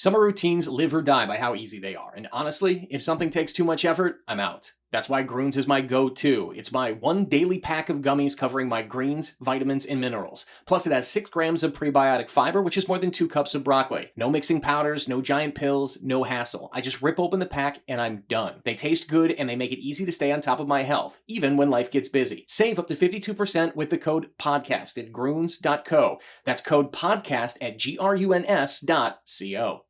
Summer routines live or die by how easy they are. And honestly, if something takes too much effort, I'm out. That's why Groons is my go-to. It's my one daily pack of gummies covering my greens, vitamins, and minerals. Plus, it has 6 grams of prebiotic fiber, which is more than 2 cups of broccoli. No mixing powders, no giant pills, no hassle. I just rip open the pack and I'm done. They taste good and they make it easy to stay on top of my health, even when life gets busy. Save up to 52% with the code PODCAST at Groons.co. That's code PODCAST at GRUNS.co.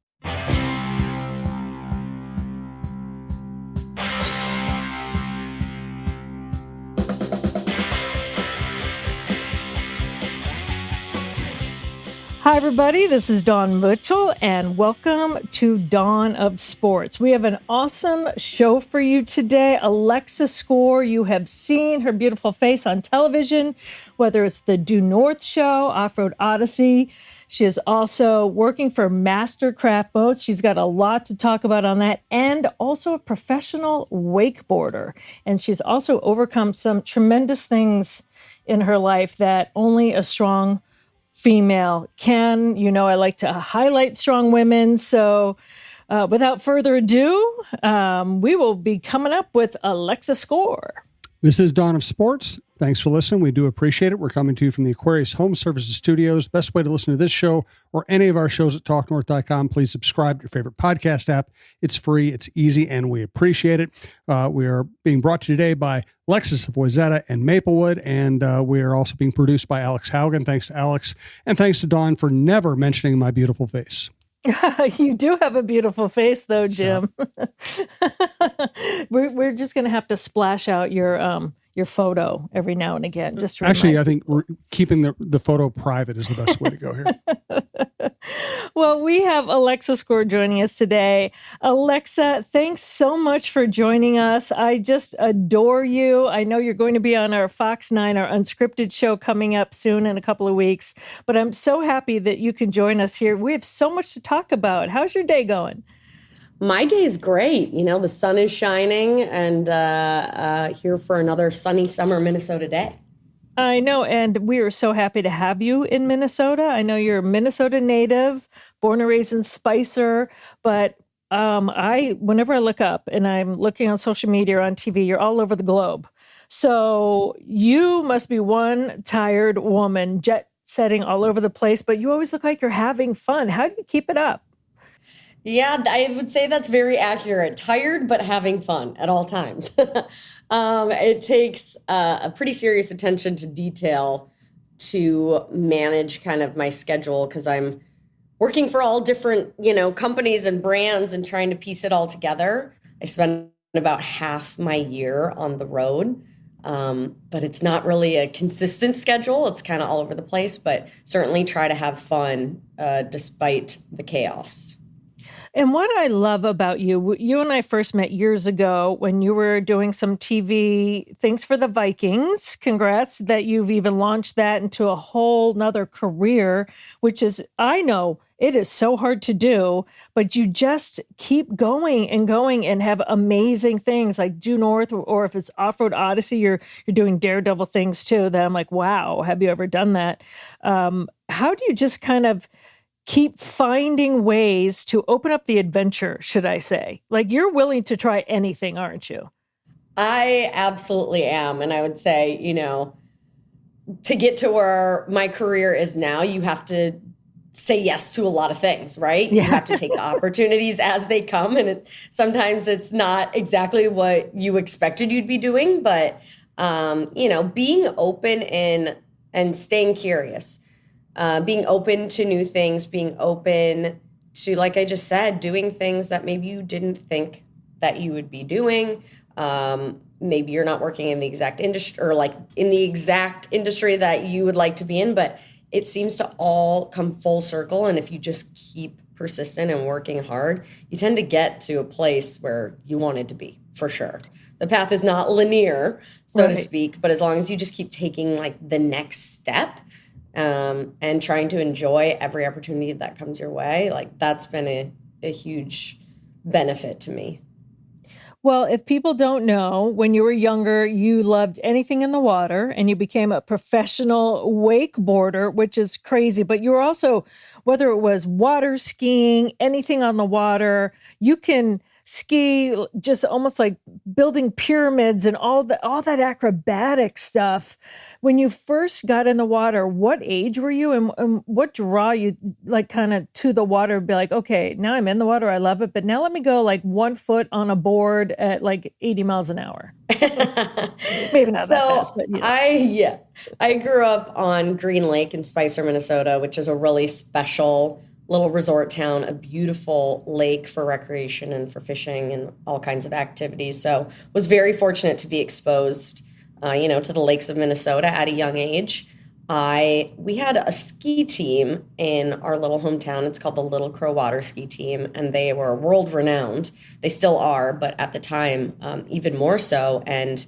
Hi, everybody. This is Dawn Mitchell, and welcome to Dawn of Sports. We have an awesome show for you today. Alexa Score, you have seen her beautiful face on television, whether it's the Due North Show, Off-Road Odyssey. She is also working for Mastercraft Boats. She's got a lot to talk about on that, and also a professional wakeboarder. And she's also overcome some tremendous things in her life that only a strong female can. You know, I like to highlight strong women. So without further ado, we will be coming up with Alexa Score. This is Dawn of Sports. Thanks for listening. We do appreciate it. We're coming to you from the Aquarius Home Services Studios. Best way to listen to this show or any of our shows at talknorth.com. Please subscribe to your favorite podcast app. It's free, it's easy, and we appreciate it. We are being brought to you today by Lexus of Wayzata and Maplewood, and we are also being produced by Alex Haugen. Thanks to Alex, and thanks to Dawn for never mentioning my beautiful face. You do have a beautiful face, though, Jim. We're just going to have to splash out your photo every now and again. Just to actually, I think we're keeping the photo private is the best way to go here. Well, we have Alexa Score joining us today. Alexa, thanks so much for joining us. I just adore you. I know you're going to be on our Fox 9, our unscripted show coming up soon in a couple of weeks, but I'm so happy that you can join us here. We have so much to talk about. How's your day going? My day is great. You know, the sun is shining and here for another sunny summer Minnesota day. I know, and we are so happy to have you in Minnesota. I know you're a Minnesota native, born and raised in Spicer, but whenever I look up and I'm looking on social media or on TV, you're all over the globe. So you must be one tired woman, jet setting all over the place, but you always look like you're having fun. How do you keep it up? Yeah, I would say that's very accurate. Tired, but having fun at all times. It takes a pretty serious attention to detail to manage kind of my schedule because I'm working for all different, companies and brands and trying to piece it all together. I spend about half my year on the road, but it's not really a consistent schedule. It's kind of all over the place, but certainly try to have fun despite the chaos. And what I love about you, you and I first met years ago when you were doing some TV things for the Vikings. Congrats that you've even launched that into a whole nother career, which is, I know it is so hard to do, but you just keep going and have amazing things like Due North, or if it's Off-Road Odyssey, you're doing daredevil things too, that I'm like, wow, have you ever done that? How do you just kind of keep finding ways to open up the adventure, should I say? Like, you're willing to try anything, aren't you? I absolutely am. And I would say, to get to where my career is now, you have to say yes to a lot of things, right? Yeah. You have to take the opportunities as they come. And sometimes it's not exactly what you expected you'd be doing, but, being open and staying curious. Being open to new things, being open to, like I just said, doing things that maybe you didn't think that you would be doing. Maybe you're not working in the exact industry or like in the exact industry that you would like to be in, but it seems to all come full circle. And if you just keep persistent and working hard, you tend to get to a place where you wanted to be, for sure. The path is not linear, so to speak, but as long as you just keep taking like the next step, and trying to enjoy every opportunity that comes your way, like that's been a huge benefit to me. Well, if people don't know, when you were younger, you loved anything in the water and you became a professional wakeboarder, which is crazy. But you were also whether it was water skiing, anything on the water. You can ski just almost like building pyramids and all that acrobatic stuff. When you first got in the water, what age were you, and what draw you like kind of to the water? Be like, okay, now I'm in the water, I love it, but now let me go like 1 foot on a board at like 80 miles an hour. Maybe not that fast, but I grew up on Green Lake in Spicer, Minnesota, which is a really special little resort town, a beautiful lake for recreation and for fishing and all kinds of activities. So was very fortunate to be exposed, to the lakes of Minnesota at a young age. We had a ski team in our little hometown. It's called the Little Crow Water Ski Team, and they were world renowned. They still are, but at the time, even more so. And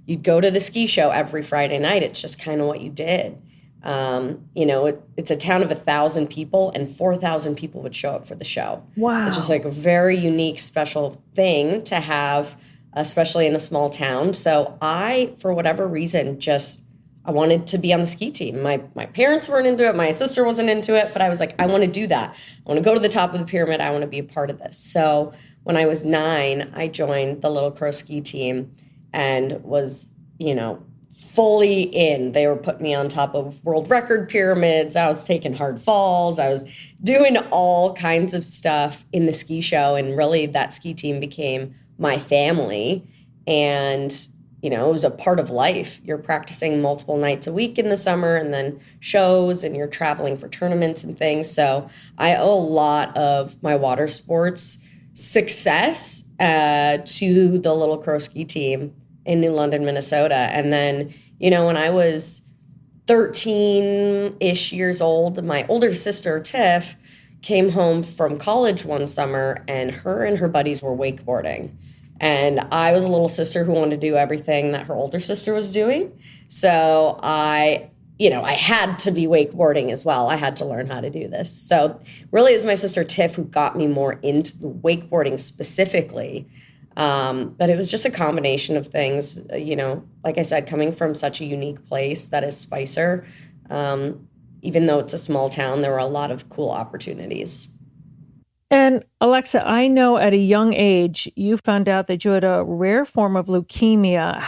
you'd go to the ski show every Friday night. It's just kind of what you did. It's a town of 1,000 people, and 4,000 people would show up for the show. Wow. It's just like a very unique, special thing to have, especially in a small town. So for whatever reason, I wanted to be on the ski team. My parents weren't into it. My sister wasn't into it, but I was like, I want to do that. I want to go to the top of the pyramid. I want to be a part of this. So when I was 9, I joined the Little Crow ski team and was, fully in. They were putting me on top of world record pyramids. I was taking hard falls. I was doing all kinds of stuff in the ski show. And really that ski team became my family. And, it was a part of life. You're practicing multiple nights a week in the summer and then shows, and you're traveling for tournaments and things. So I owe a lot of my water sports success to the Little Crow ski team in New London, Minnesota. And then, when I was 13-ish years old, my older sister, Tiff, came home from college one summer, and her buddies were wakeboarding. And I was a little sister who wanted to do everything that her older sister was doing. So I had to be wakeboarding as well. I had to learn how to do this. So really it was my sister Tiff who got me more into the wakeboarding specifically. But it was just a combination of things, like I said, coming from such a unique place that is Spicer. Even though it's a small town, there were a lot of cool opportunities. And Alexa, I know at a young age, you found out that you had a rare form of leukemia.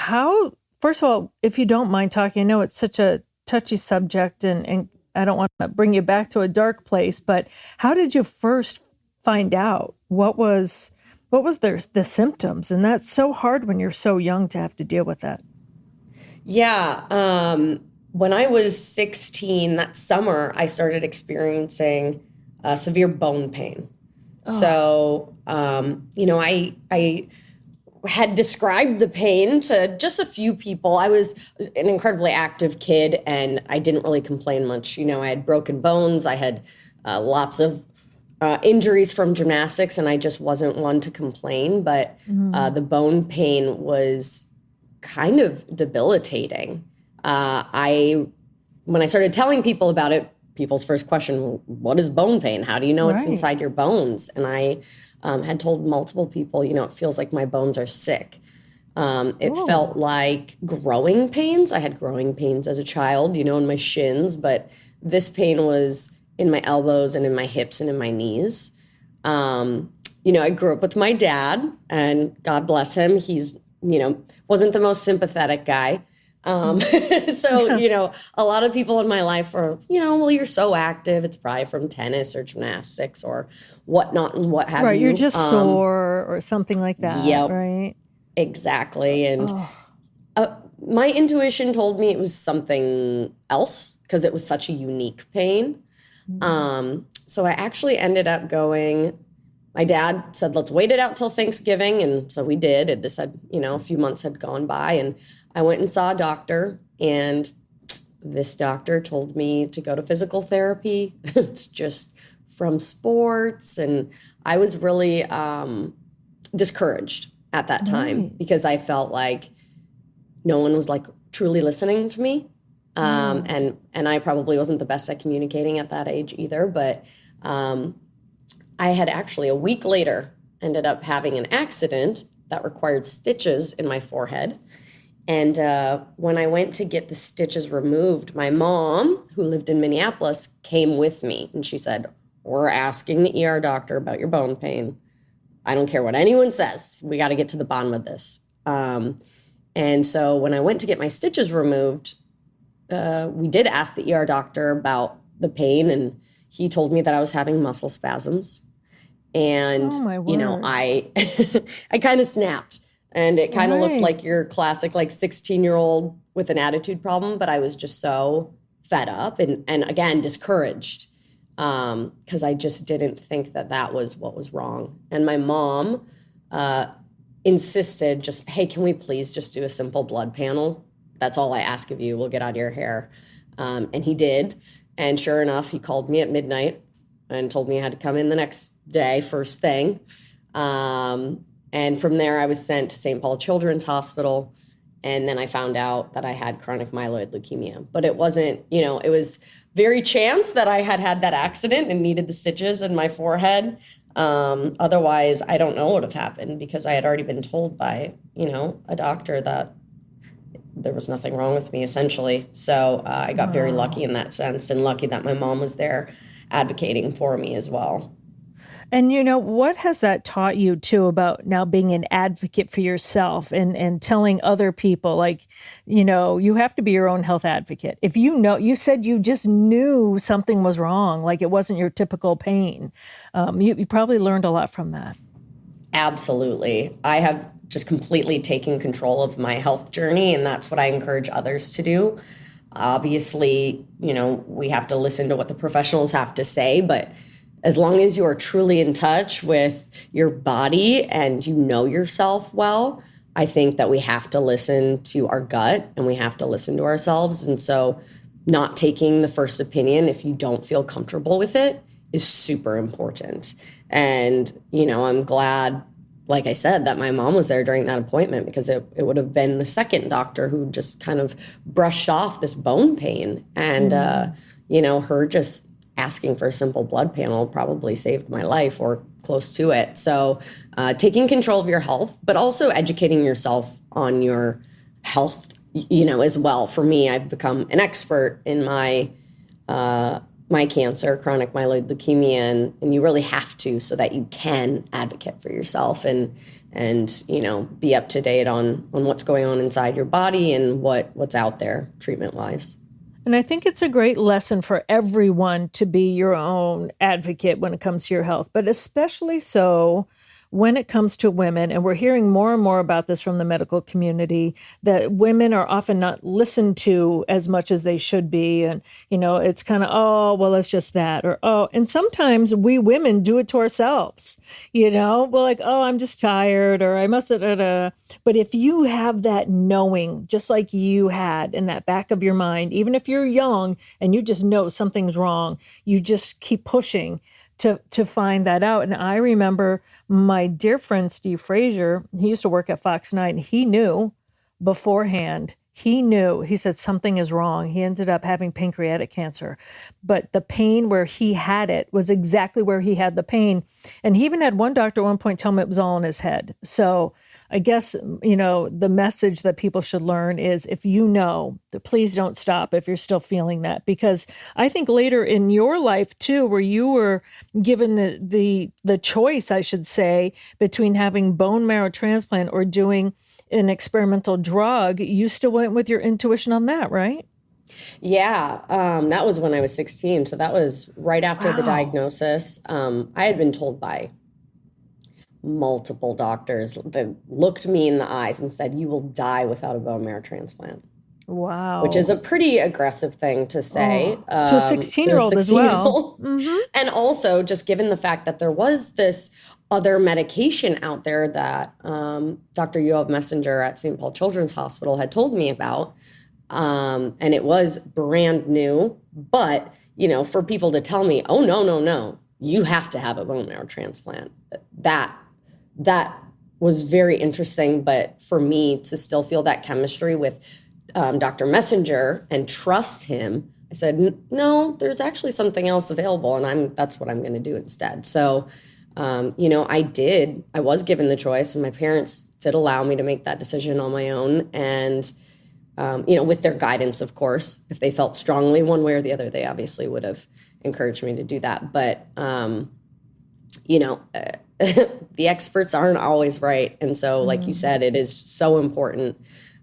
First of all, if you don't mind talking, I know it's such a touchy subject and I don't want to bring you back to a dark place, but how did you first find out? What was the symptoms? And that's so hard when you're so young to have to deal with that. Yeah. When I was 16, that summer, I started experiencing severe bone pain. So, I had described the pain to just a few people. I was an incredibly active kid, and I didn't really complain much. I had broken bones. I had lots of injuries from gymnastics, and I just wasn't one to complain. But the bone pain was kind of debilitating. When I started telling people about it, people's first question, what is bone pain? How do you know it's inside your bones? And I had told multiple people, it feels like my bones are sick. It felt like growing pains. I had growing pains as a child, in my shins, but this pain was in my elbows and in my hips and in my knees. I grew up with my dad, and God bless him. He's, wasn't the most sympathetic guy. So, a lot of people in my life are, well, you're so active. It's probably from tennis or gymnastics or whatnot and what have you. Right, you're just sore or something like that, right? Exactly. And my intuition told me it was something else because it was such a unique pain. So I actually ended up going, my dad said, let's wait it out till Thanksgiving. And so we did. And this had, a few months had gone by, and I went and saw a doctor, and this doctor told me to go to physical therapy. It's just from sports. And I was really discouraged at that time because I felt like no one was like truly listening to me. And I probably wasn't the best at communicating at that age either. But I had actually a week later ended up having an accident that required stitches in my forehead. And when I went to get the stitches removed, my mom, who lived in Minneapolis, came with me. And she said, we're asking the ER doctor about your bone pain. I don't care what anyone says. We got to get to the bottom of this. And so when I went to get my stitches removed, we did ask the ER doctor about the pain. And he told me that I was having muscle spasms. And, Oh, my I kind of snapped. And it kind of looked like your classic, 16-year-old with an attitude problem. But I was just so fed up and again, discouraged because I just didn't think that was what was wrong. And my mom insisted hey, can we please just do a simple blood panel? That's all I ask of you. We'll get out of your hair. And he did. And sure enough, he called me at midnight and told me I had to come in the next day, first thing. And from there, I was sent to St. Paul Children's Hospital. And then I found out that I had chronic myeloid leukemia. But it wasn't, it was very chance that I had that accident and needed the stitches in my forehead. Otherwise, I don't know what would have happened because I had already been told by, a doctor that there was nothing wrong with me, essentially. So I got very lucky in that sense, and lucky that my mom was there advocating for me as well. And what has that taught you too about now being an advocate for yourself and telling other people, you have to be your own health advocate. If you said you just knew something was wrong, like it wasn't your typical pain. You probably learned a lot from that. Absolutely. I have just completely taken control of my health journey, and that's what I encourage others to do. Obviously, we have to listen to what the professionals have to say, but as long as you are truly in touch with your body and you know yourself well, I think that we have to listen to our gut and we have to listen to ourselves. And so not taking the first opinion if you don't feel comfortable with it is super important. And, I'm glad, like I said, that my mom was there during that appointment because it would have been the second doctor who just kind of brushed off this bone pain. And, her just asking for a simple blood panel probably saved my life or close to it. So taking control of your health, but also educating yourself on your health, as well. For me, I've become an expert in my cancer, chronic myeloid leukemia, and you really have to so that you can advocate for yourself and be up to date on what's going on inside your body and what's out there treatment-wise. And I think it's a great lesson for everyone to be your own advocate when it comes to your health, but especially so when it comes to women. And we're hearing more and more about this from the medical community, that women are often not listened to as much as they should be. And, it's kind of, oh, well, it's just that. Or, oh, and sometimes we women do it to ourselves. We're like, oh, I'm just tired, or I must have. But if you have that knowing, just like you had in that back of your mind, even if you're young and you just know something's wrong, you just keep pushing to find that out. And I remember my dear friend, Steve Frazier, he used to work at Fox 9, and he knew beforehand. He said something is wrong. He ended up having pancreatic cancer, but the pain where he had it was exactly where he had the pain. And he even had one doctor at one point tell him it was all in his head. So I guess, the message that people should learn is if please don't stop if you're still feeling that, because I think later in your life too, where you were given the choice, I should say, between having bone marrow transplant or doing an experimental drug, you still went with your intuition on that, right? Yeah, that was when I was 16. So that was right after the diagnosis. I had been told by multiple doctors that looked me in the eyes and said, you will die without a bone marrow transplant. Wow. Which is a pretty aggressive thing to say. To a 16-year-old as well. Mm-hmm. And also just given the fact that there was this other medication out there that Dr. Yoav Messenger at St. Paul Children's Hospital had told me about. And it was brand new. But, for people to tell me, oh, no, you have to have a bone marrow transplant. That was very interesting. But for me to still feel that chemistry with Dr. Messenger and trust him, I said, no, there's actually something else available. And that's what I'm going to do instead. So I was given the choice, and my parents did allow me to make that decision on my own. And, with their guidance, of course, if they felt strongly one way or the other, they obviously would have encouraged me to do that. But, the experts aren't always right. And so, like you said, it is so important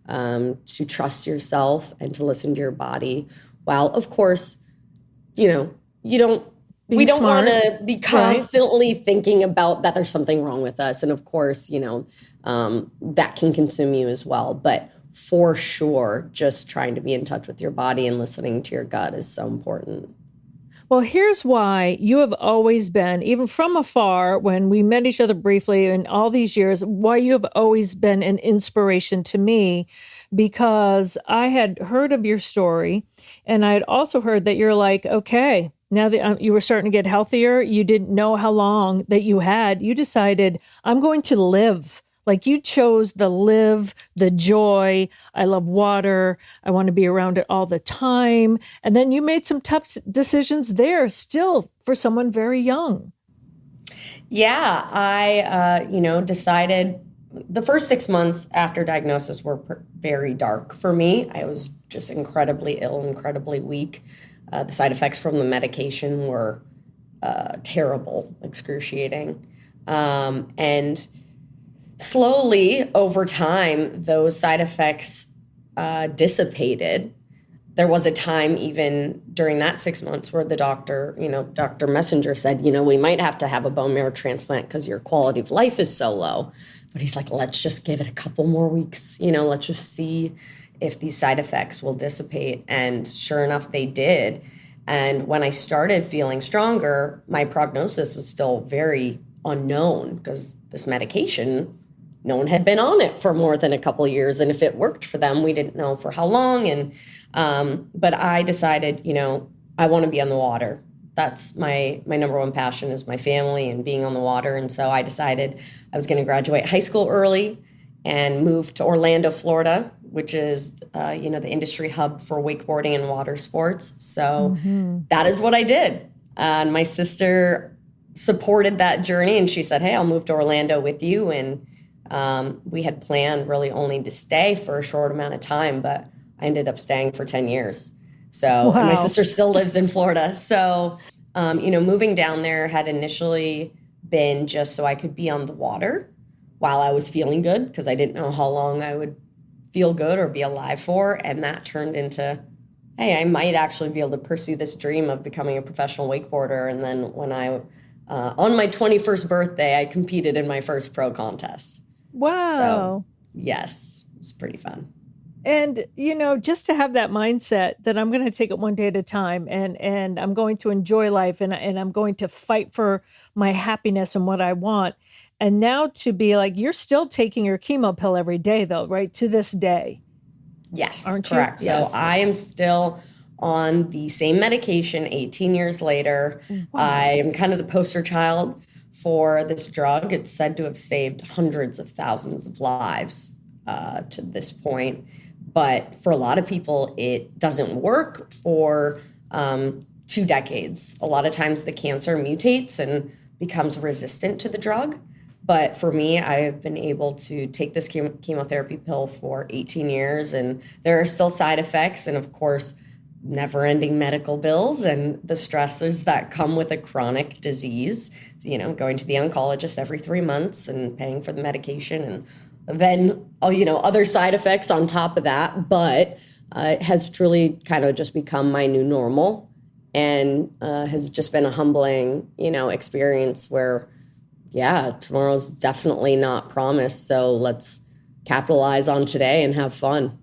to trust yourself and to listen to your body. While, of course, we don't want to be constantly thinking about that there's something wrong with us. And of course, that can consume you as well. But for sure, just trying to be in touch with your body and listening to your gut is so important. Well, here's why you have always been, even from afar, when we met each other briefly in all these years, why you have always been an inspiration to me, because I had heard of your story, and I had also heard that you're like, okay, now that you were starting to get healthier, you didn't know how long that you had. You decided, I'm going to live. Like, you chose the live, the joy. I love water. I want to be around it all the time. And then you made some tough decisions there still for someone very young. Yeah, I, decided the first 6 months after diagnosis were very dark for me. I was just incredibly ill, incredibly weak. The side effects from the medication were terrible, excruciating. And slowly over time, those side effects dissipated. There was a time even during that 6 months where the doctor, Dr. Messenger said, we might have to have a bone marrow transplant because your quality of life is so low. But he's like, let's just give it a couple more weeks. Let's just see if these side effects will dissipate. And sure enough, they did. And when I started feeling stronger, my prognosis was still very unknown because this medication, no one had been on it for more than a couple of years. And if it worked for them, we didn't know for how long. And but I decided, I want to be on the water. That's my number one passion is my family and being on the water. And so I decided I was going to graduate high school early and move to Orlando, Florida, which is, the industry hub for wakeboarding and water sports. So that is what I did. And my sister supported that journey, and she said, hey, I'll move to Orlando with you. And we had planned really only to stay for a short amount of time, but I ended up staying for 10 years. So, and my sister still lives in Florida. So, moving down there had initially been just so I could be on the water while I was feeling good, because I didn't know how long I would feel good or be alive for. And that turned into, hey, I might actually be able to pursue this dream of becoming a professional wakeboarder. And then when on my 21st birthday, I competed in my first pro contest. Wow. So, yes, it's pretty fun. And, just to have that mindset that I'm going to take it one day at a time, and I'm going to enjoy life, and I'm going to fight for my happiness and what I want. And now to be like, you're still taking your chemo pill every day, though, right? To this day. Yes, Aren't correct. you? Yes. So I am still on the same medication 18 years later. Wow. I am kind of the poster child for this drug. It's said to have saved hundreds of thousands of lives to this point. But for a lot of people, it doesn't work for 2 decades. A lot of times the cancer mutates and becomes resistant to the drug. But for me, I have been able to take this chemotherapy pill for 18 years, and there are still side effects. And of course, never-ending medical bills and the stresses that come with a chronic disease, going to the oncologist every 3 months and paying for the medication, and then, other side effects on top of that. But it has truly kind of just become my new normal, and has just been a humbling, experience where, yeah, tomorrow's definitely not promised. So let's capitalize on today and have fun.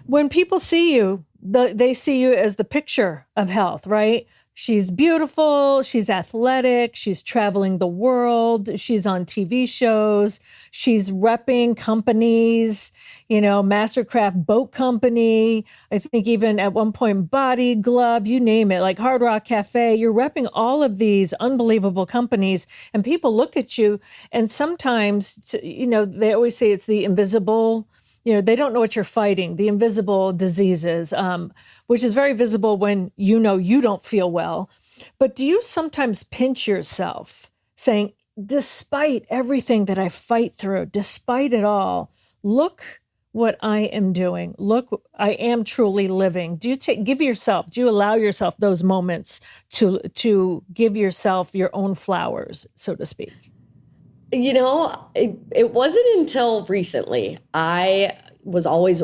When people see you, they see you as the picture of health, right? She's beautiful, she's athletic, she's traveling the world, she's on TV shows, she's repping companies, Mastercraft Boat Company, I think even at one point Body Glove, you name it, like Hard Rock Cafe. You're repping all of these unbelievable companies, and people look at you, and sometimes, they always say it's the invisible, they don't know what you're fighting, the invisible diseases, which is very visible when you don't feel well. But do you sometimes pinch yourself saying, despite everything that I fight through, despite it all, look what I am doing. Look, I am truly living. Do you allow yourself those moments to give yourself your own flowers, so to speak? It wasn't until recently. I was always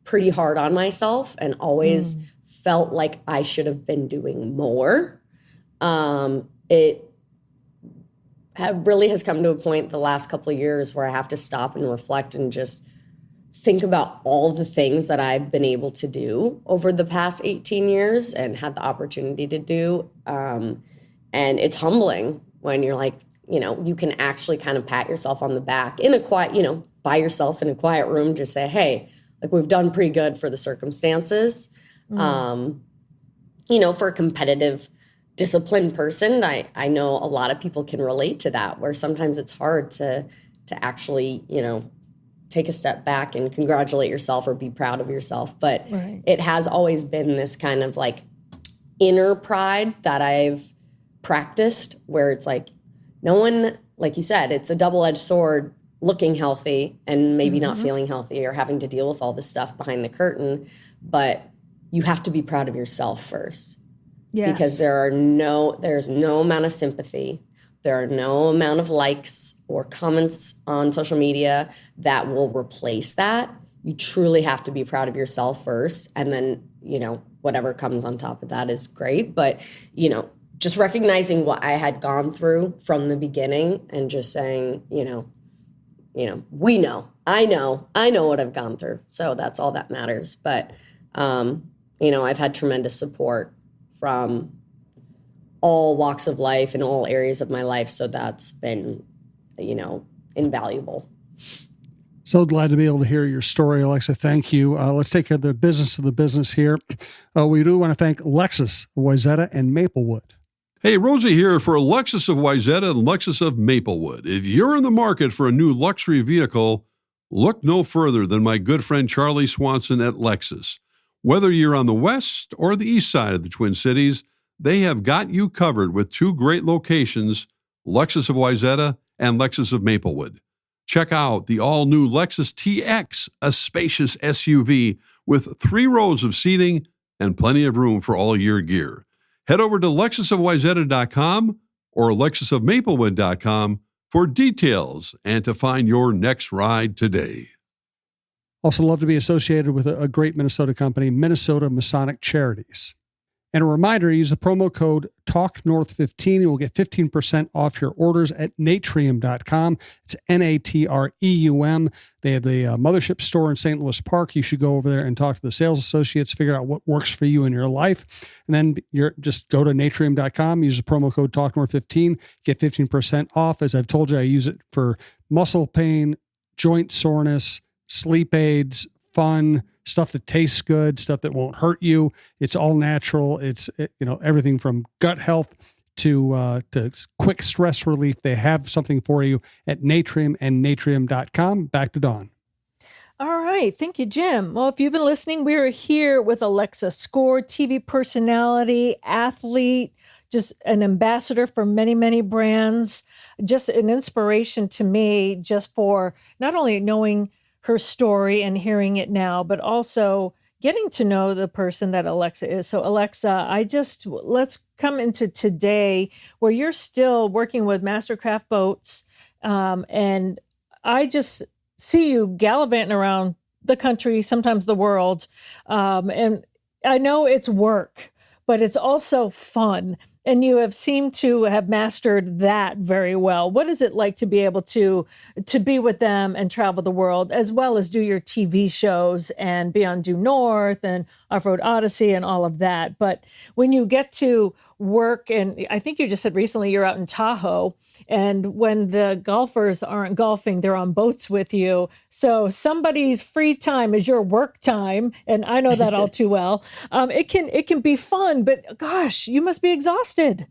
pretty hard on myself and always felt like I should have been doing more. It really has come to a point the last couple of years where I have to stop and reflect and just think about all the things that I've been able to do over the past 18 years and had the opportunity to do. And it's humbling when you're like, you can actually kind of pat yourself on the back in a quiet, by yourself in a quiet room, just say, hey, like we've done pretty good for the circumstances. For a competitive, disciplined person, I know a lot of people can relate to that, where sometimes it's hard to actually, take a step back and congratulate yourself or be proud of yourself. But It has always been this kind of like inner pride that I've practiced, where it's like, no one, like you said, it's a double-edged sword, looking healthy and maybe not feeling healthy or having to deal with all this stuff behind the curtain. But you have to be proud of yourself first. Yes. Because there's no amount of sympathy. There are no amount of likes or comments on social media that will replace that. You truly have to be proud of yourself first. And then, whatever comes on top of that is great. But, just recognizing what I had gone through from the beginning and just saying, I know what I've gone through. So that's all that matters. But, I've had tremendous support from all walks of life and all areas of my life. So that's been, invaluable. So glad to be able to hear your story, Alexa. Thank you. Let's take care of the business here. We do want to thank Lexus, Wayzata, and Maplewood. Hey, Rosie here for Lexus of Wayzata and Lexus of Maplewood. If you're in the market for a new luxury vehicle, look no further than my good friend Charlie Swanson at Lexus. Whether you're on the west or the east side of the Twin Cities, they have got you covered with two great locations, Lexus of Wayzata and Lexus of Maplewood. Check out the all-new Lexus TX, a spacious SUV with 3 rows of seating and plenty of room for all your gear. Head over to lexusofwayzata.com or lexusofmaplewood.com for details and to find your next ride today. Also love to be associated with a great Minnesota company, Minnesota Masonic Charities. And a reminder, use the promo code TALKNORTH15. You will get 15% off your orders at natrium.com. It's Natreum. They have the mothership store in St. Louis Park. You should go over there and talk to the sales associates, figure out what works for you in your life. And then just go to natrium.com, use the promo code TALKNORTH15, get 15% off. As I've told you, I use it for muscle pain, joint soreness, sleep aids, fun, stuff that tastes good, stuff that won't hurt you. It's all natural. It's everything from gut health to quick stress relief. They have something for you at Natrium and natrium.com. Back to Dawn. All right. Thank you, Jim. Well, if you've been listening, we're here with Alexa Score, TV personality, athlete, just an ambassador for many, many brands, just an inspiration to me, just for not only knowing her story and hearing it now, but also getting to know the person that Alexa is. So Alexa, let's come into today where you're still working with Mastercraft boats. And I just see you gallivanting around the country, sometimes the world. And I know it's work, but it's also fun. And you have seemed to have mastered that very well. What is it like to be able to be with them and travel the world, as well as do your TV shows and be on Due North and Off-Road Odyssey and all of that? But when you get to work, and I think you just said recently you're out in Tahoe, and when the golfers aren't golfing, they're on boats with you. So somebody's free time is your work time, and I know that all too well. It can be fun, but gosh, you must be exhausted.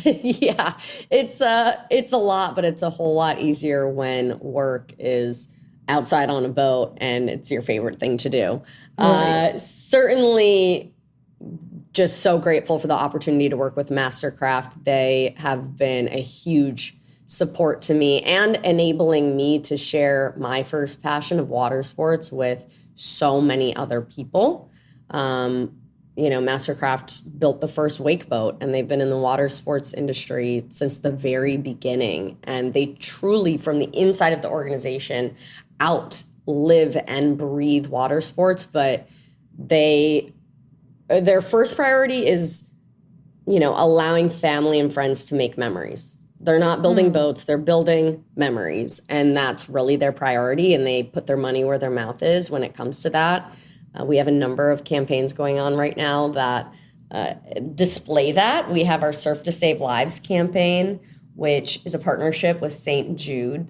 Yeah, it's a lot, but it's a whole lot easier when work is outside on a boat and it's your favorite thing to do. Right. Certainly just so grateful for the opportunity to work with Mastercraft. They have been a huge support to me and enabling me to share my first passion of water sports with so many other people. Mastercraft built the first wake boat, and they've been in the water sports industry since the very beginning. And they truly, from the inside of the organization, live and breathe water sports. But their first priority is, allowing family and friends to make memories. They're not building boats, they're building memories. And that's really their priority. And they put their money where their mouth is when it comes to that. We have a number of campaigns going on right now that display that. We have our Surf to Save Lives campaign, which is a partnership with St. Jude.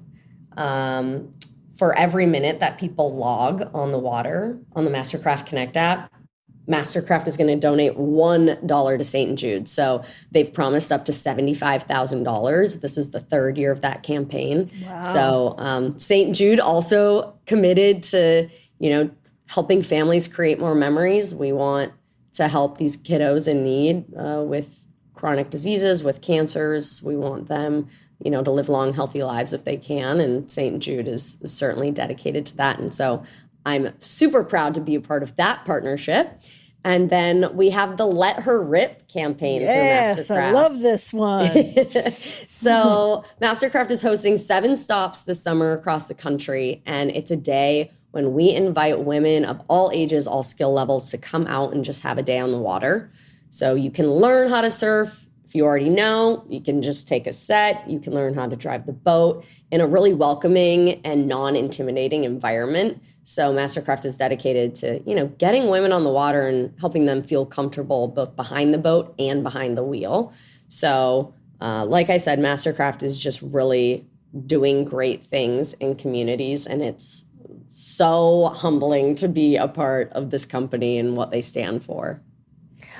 For every minute that people log on the water on the Mastercraft Connect app, Mastercraft is going to donate $1 to St. Jude. So they've promised up to $75,000. This is the third year of that campaign. Wow. So St. Jude also committed to, helping families create more memories. We want to help these kiddos in need with chronic diseases, with cancers. We want them, to live long, healthy lives if they can. And St. Jude is certainly dedicated to that. And so I'm super proud to be a part of that partnership. And then we have the Let Her Rip campaign through Mastercraft. Yes, I love this one. So Mastercraft is hosting 7 stops this summer across the country. And it's a day when we invite women of all ages, all skill levels to come out and just have a day on the water. So you can learn how to surf. If you already know, you can just take a set. You can learn how to drive the boat in a really welcoming and non-intimidating environment. So Mastercraft is dedicated to, getting women on the water and helping them feel comfortable both behind the boat and behind the wheel. So like I said, Mastercraft is just really doing great things in communities, and it's so humbling to be a part of this company and what they stand for.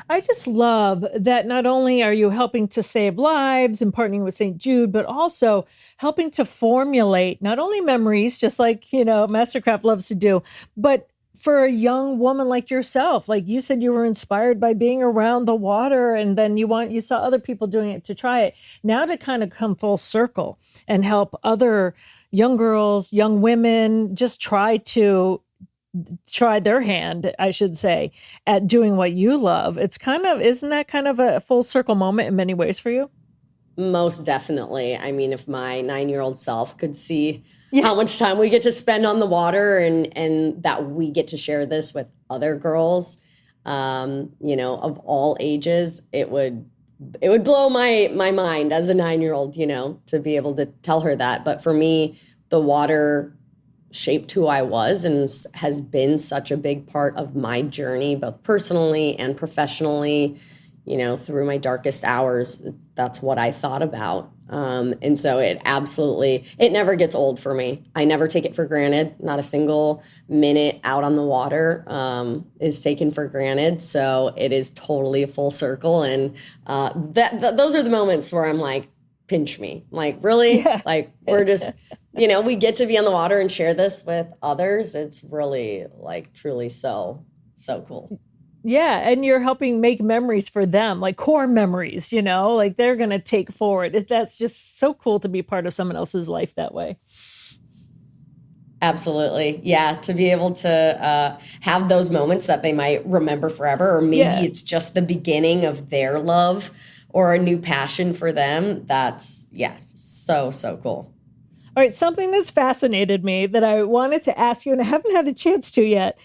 I just love that not only are you helping to save lives and partnering with St. Jude, but also helping to formulate not only memories, just like, Mastercraft loves to do, but for a young woman like yourself, like you said, you were inspired by being around the water, and then you saw other people doing it to try it. Now to kind of come full circle and help other young girls, young women just try their hand, I should say, at doing what you love. Isn't that kind of a full circle moment in many ways for you? Most definitely. I mean, if my 9-year-old self could see how much time we get to spend on the water and that we get to share this with other girls, of all ages, it would blow my mind as a 9-year-old, to be able to tell her that. But for me, the water shaped who I was and has been such a big part of my journey, both personally and professionally, through my darkest hours. That's what I thought about. And so it never gets old for me. I never take it for granted. Not a single minute out on the water is taken for granted. So it is totally a full circle. And those are the moments where I'm like, pinch me. I'm like, really? Yeah. Like, we're just, we get to be on the water and share this with others. It's really truly so cool. Yeah, and you're helping make memories for them, like core memories, like they're going to take forward. That's just so cool to be part of someone else's life that way. Absolutely. Yeah, to be able to have those moments that they might remember forever, or maybe it's just the beginning of their love or a new passion for them. That's, so cool. All right, something that's fascinated me that I wanted to ask you, and I haven't had a chance to yet.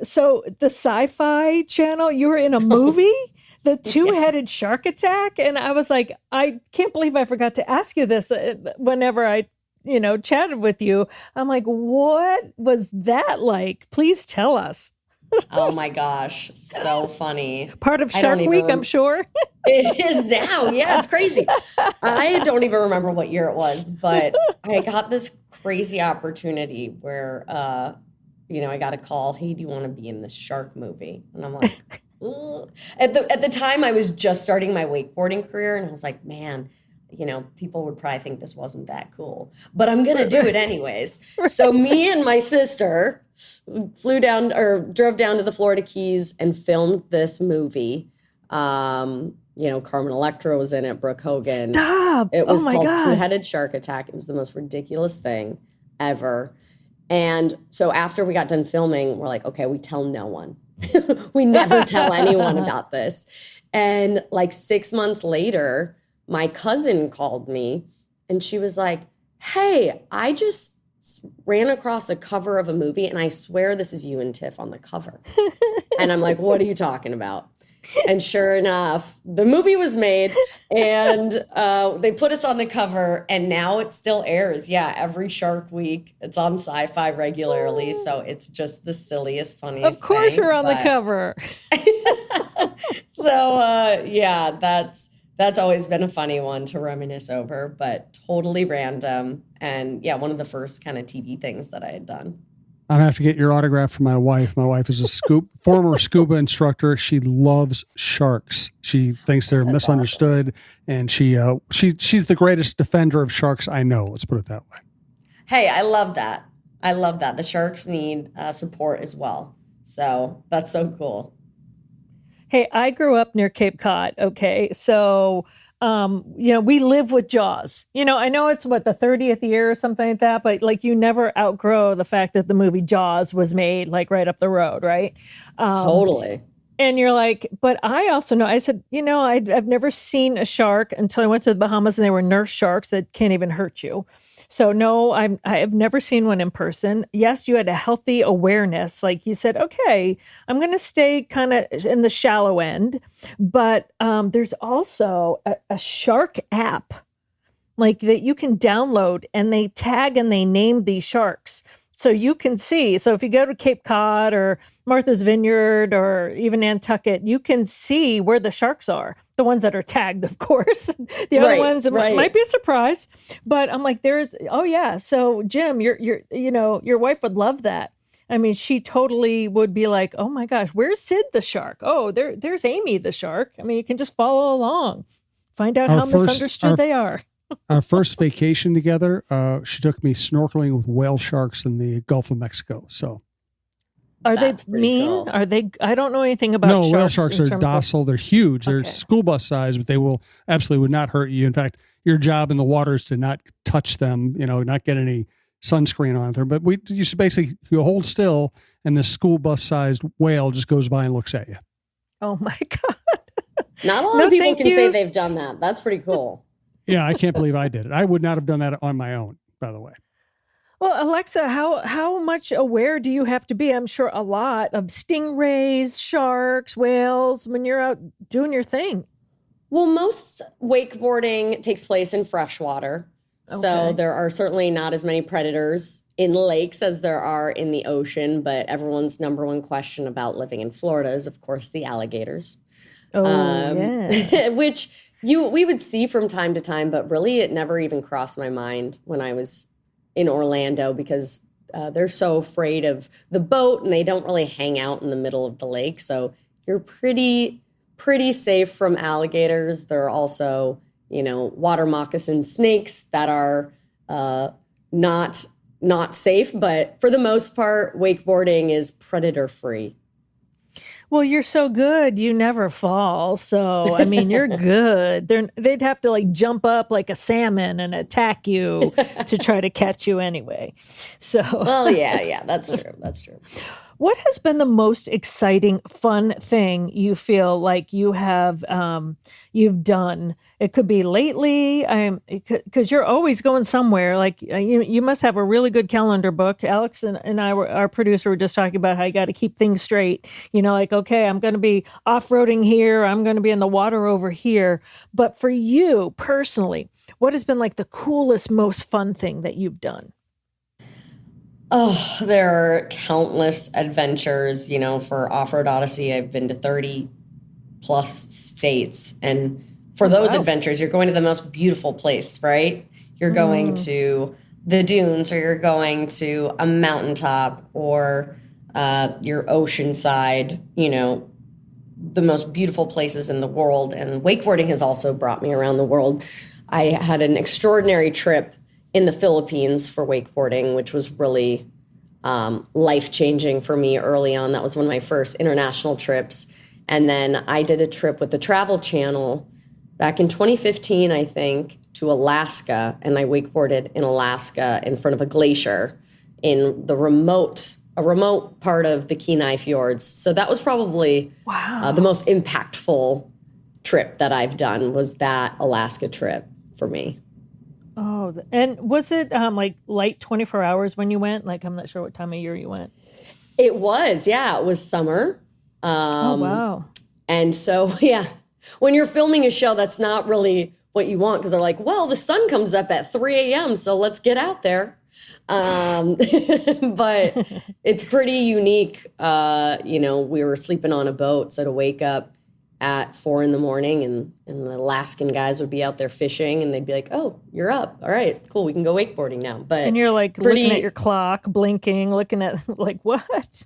So the Sci-Fi Channel, you were in a movie, The Two-Headed Shark Attack, and I was like, I can't believe I forgot to ask you this whenever I, chatted with you. I'm like, what was that like? Please tell us. Oh my gosh, so funny. Part of Shark Week, I'm sure. It is now. Yeah, it's crazy. I don't even remember what year it was, but I got this crazy opportunity where I got a call, hey, do you want to be in this shark movie? And I'm like, ugh. At the time I was just starting my wakeboarding career, and I was like, man, people would probably think this wasn't that cool, but I'm going to do it anyways. Right. So me and my sister drove down to the Florida Keys and filmed this movie. Carmen Electra was in it, Brooke Hogan. Stop. It was Oh my called God. Two-Headed Shark Attack. It was the most ridiculous thing ever. And so after we got done filming, we're like, okay, we tell no one. We never tell anyone about this. And like 6 months later, my cousin called me and she was like, hey, I just ran across the cover of a movie and I swear this is you and Tiff on the cover. And I'm like, what are you talking about? And sure enough, the movie was made and they put us on the cover and now it still airs. Yeah, every Shark Week. It's on Sci-Fi regularly. So it's just the silliest, funniest Of course thing, you're on the cover. So yeah, that's always been a funny one to reminisce over, but totally random. And yeah, one of the first kind of TV things that I had done. I'm going to have to get your autograph from my wife. My wife is a former scuba instructor. She loves sharks. She thinks they're misunderstood. Awesome. And she's the greatest defender of sharks I know. Let's put it that way. Hey, I love that. The sharks need support as well. So that's so cool. Hey, I grew up near Cape Cod. Okay. So, we live with Jaws. I know it's the 30th year or something like that, but like you never outgrow the fact that the movie Jaws was made like right up the road, right? Totally. And you're like, but I also know, I said, I've never seen a shark until I went to the Bahamas and they were nurse sharks that can't even hurt you. So no, I have never seen one in person. Yes, you had a healthy awareness. Like you said, okay, I'm going to stay kind of in the shallow end. But there's also a shark app like that you can download and they tag and they name these sharks. So you can see. So if you go to Cape Cod or Martha's Vineyard or even Nantucket, you can see where the sharks are. The ones that are tagged, of course. The other ones might be a surprise. But I'm like, oh yeah. So Jim, your wife would love that. I mean, she totally would be like, oh my gosh, where's Sid the shark? Oh, there's Amy the shark. I mean, you can just follow along, find out how misunderstood they are. Our first vacation together, she took me snorkeling with whale sharks in the Gulf of Mexico. So, are they mean? Cool. Are they? I don't know anything about. No, whale sharks are docile. They're huge. They're school bus size, but they would not hurt you. In fact, your job in the water is to not touch them. Not get any sunscreen on them. But you should basically hold still, and this school bus sized whale just goes by and looks at you. Oh my God! Not a lot of people can say they've done that. That's pretty cool. Yeah, I can't believe I did it. I would not have done that on my own, by the way. Well, Alexa, how much aware do you have to be? I'm sure a lot of stingrays, sharks, whales when you're out doing your thing. Well, most wakeboarding takes place in freshwater. Okay. So there are certainly not as many predators in lakes as there are in the ocean. But everyone's number one question about living in Florida is, of course, the alligators. Oh, yeah. Which we would see from time to time, but really it never even crossed my mind when I was in Orlando because they're so afraid of the boat and they don't really hang out in the middle of the lake. So you're pretty safe from alligators. There are also, water moccasin snakes that are not safe, but for the most part, wakeboarding is predator free. Well, you're so good, you never fall. So, I mean, you're good. They'd have to like jump up like a salmon and attack you to try to catch you anyway. So, well, yeah, that's true. That's true. What has been the most exciting, fun thing you feel like you have you've done? It could be lately, because you're always going somewhere. Like you must have a really good calendar book. Alex and our producer, were just talking about how you got to keep things straight. Like, okay, I'm going to be off-roading here. I'm going to be in the water over here. But for you personally, what has been like the coolest, most fun thing that you've done? Oh, there are countless adventures, for Off-Road Odyssey. I've been to 30 plus states. And for those adventures, you're going to the most beautiful place, right? You're going to the dunes, or you're going to a mountaintop, or your oceanside, the most beautiful places in the world. And wakeboarding has also brought me around the world. I had an extraordinary trip in the Philippines for wakeboarding, which was really life-changing for me early on. That was one of my first international trips. And then I did a trip with the Travel Channel back in 2015, I think, to Alaska, and I wakeboarded in Alaska in front of a glacier in a remote part of the Kenai Fjords. So that was probably Wow. the most impactful trip that I've done, was that Alaska trip for me. Oh, and was it like light 24 hours when you went? Like, I'm not sure what time of year you went. It was, yeah, it was summer. Oh, wow. And so, yeah, when you're filming a show, that's not really what you want, because they're like, well, the sun comes up at 3 a.m., so let's get out there. But it's pretty unique. We were sleeping on a boat, so to wake up at 4 a.m. and the Alaskan guys would be out there fishing, and they'd be like, oh, you're up. All right, cool. We can go wakeboarding now. But And you're like looking at your clock, blinking, looking at like, what?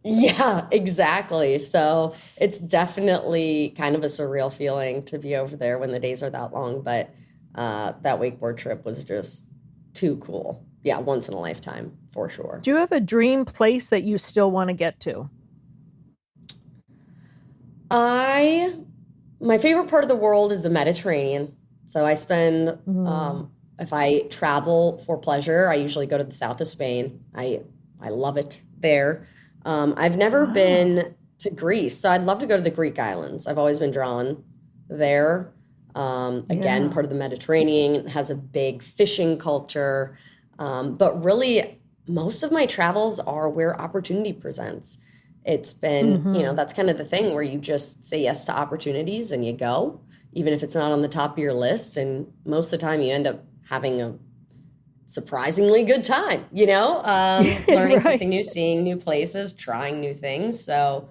Yeah, exactly. So it's definitely kind of a surreal feeling to be over there when the days are that long. But that wakeboard trip was just too cool. Yeah, once in a lifetime, for sure. Do you have a dream place that you still want to get to? My favorite part of the world is the Mediterranean. So I spend, if I travel for pleasure, I usually go to the south of Spain. I love it there. I've never been to Greece, so I'd love to go to the Greek islands. I've always been drawn there. Again, part of the Mediterranean. It has a big fishing culture. But really, most of my travels are where opportunity presents. It's been, that's kind of the thing where you just say yes to opportunities and you go, even if it's not on the top of your list. And most of the time you end up having a surprisingly good time, learning something new, seeing new places, trying new things. So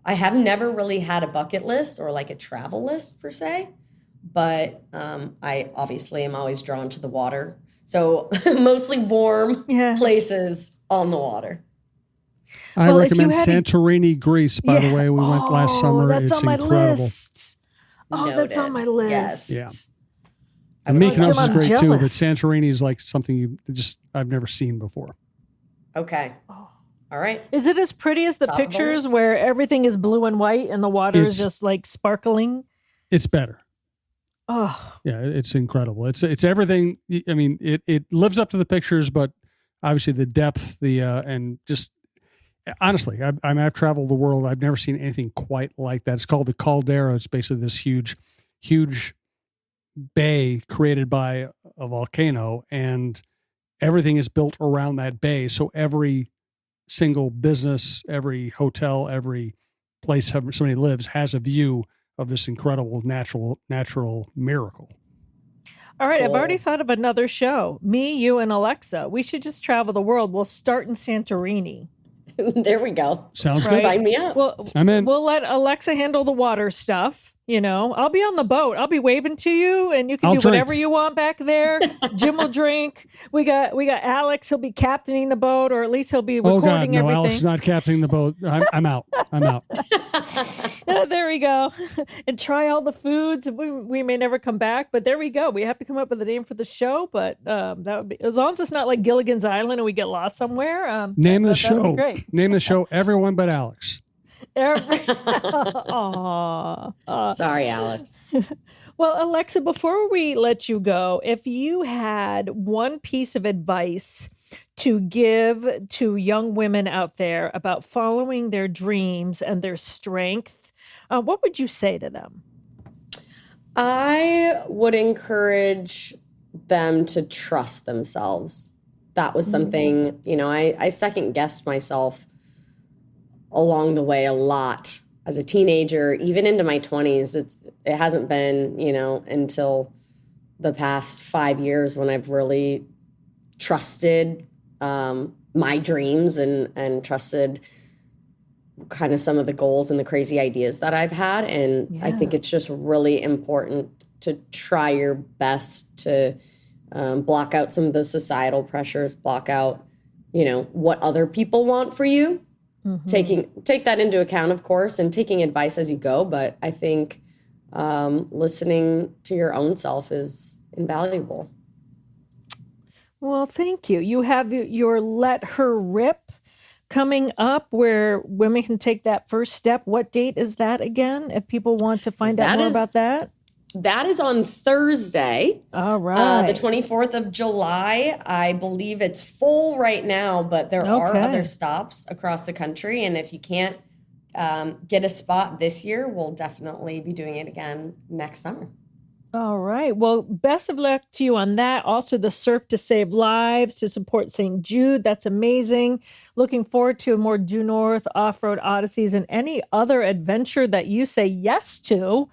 I have never really had a bucket list or like a travel list per se, but I obviously am always drawn to the water. So mostly warm places on the water. I recommend Santorini, Greece, by the way. We went last summer. It's incredible. That's on my list. Yes. Yeah. And Mykonos is great too, but Santorini is like something I've never seen before. Okay. All right. Is it as pretty as the pictures where everything is blue and white and the water is just like sparkling? It's better. Oh. Yeah, it's incredible. It's everything. I mean, it lives up to the pictures, but obviously the depth, and just honestly, I've traveled the world. I've never seen anything quite like that. It's called the Caldera. It's basically this huge bay created by a volcano, and everything is built around that bay. So every single business, every hotel, every place somebody lives has a view of this incredible natural miracle. All right, cool. I've already thought of another show. Me, you, and Alexa. We should just travel the world. We'll start in Santorini. There we go. Sounds good. Sign me up. Well, I'm in. We'll let Alexa handle the water stuff. I'll be on the boat. I'll be waving to you, and you can do whatever you want back there. Jim will drink. We got Alex. He'll be captaining the boat, or at least he'll be recording everything. Alex is not captaining the boat. I'm out. There we go. And try all the foods. We may never come back, but there we go. We have to come up with a name for the show, but that would be, as long as it's not like Gilligan's Island and we get lost somewhere. Name the show. Great. Name the show. Everyone but Alex. Sorry, Alex. Well, Alexa, before we let you go, if you had one piece of advice to give to young women out there about following their dreams and their strength, what would you say to them? I would encourage them to trust themselves. That was something, I second guessed myself along the way a lot as a teenager, even into my 20s. It hasn't been, until the past 5 years when I've really trusted my dreams and trusted kind of some of the goals and the crazy ideas that I've had. And I think it's just really important to try your best to block out some of those societal pressures, block out, what other people want for you. Take that into account, of course, and taking advice as you go. But I think listening to your own self is invaluable. Well, thank you. You have your Let Her Rip coming up where women can take that first step. What date is that again? If people want to find out more about that? That is on Thursday. All right. The 24th of July. I believe it's full right now, but there are other stops across the country. And if you can't get a spot this year, we'll definitely be doing it again next summer. All right. Well, best of luck to you on that. Also, the Surf to Save Lives to support St. Jude. That's amazing. Looking forward to more Due North off-road odysseys and any other adventure that you say yes to.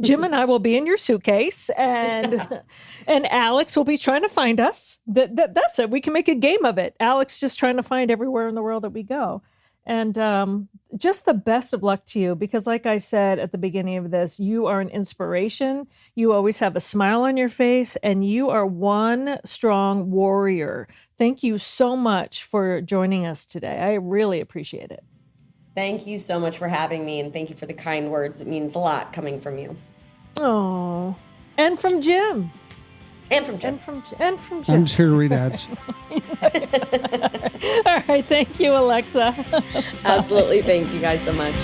Jim and I will be in your suitcase, and and Alex will be trying to find us. That's it. We can make a game of it. Alex just trying to find everywhere in the world that we go. And just the best of luck to you, because like I said at the beginning of this, you are an inspiration. You always have a smile on your face, and you are one strong warrior. Thank you so much for joining us today. I really appreciate it. Thank you so much for having me, and thank you for the kind words. It means a lot coming from you. Oh, and from Jim. And from Jim. And from Jim. I'm just here to read ads. All right. Thank you, Alexa. Absolutely. Thank you guys so much.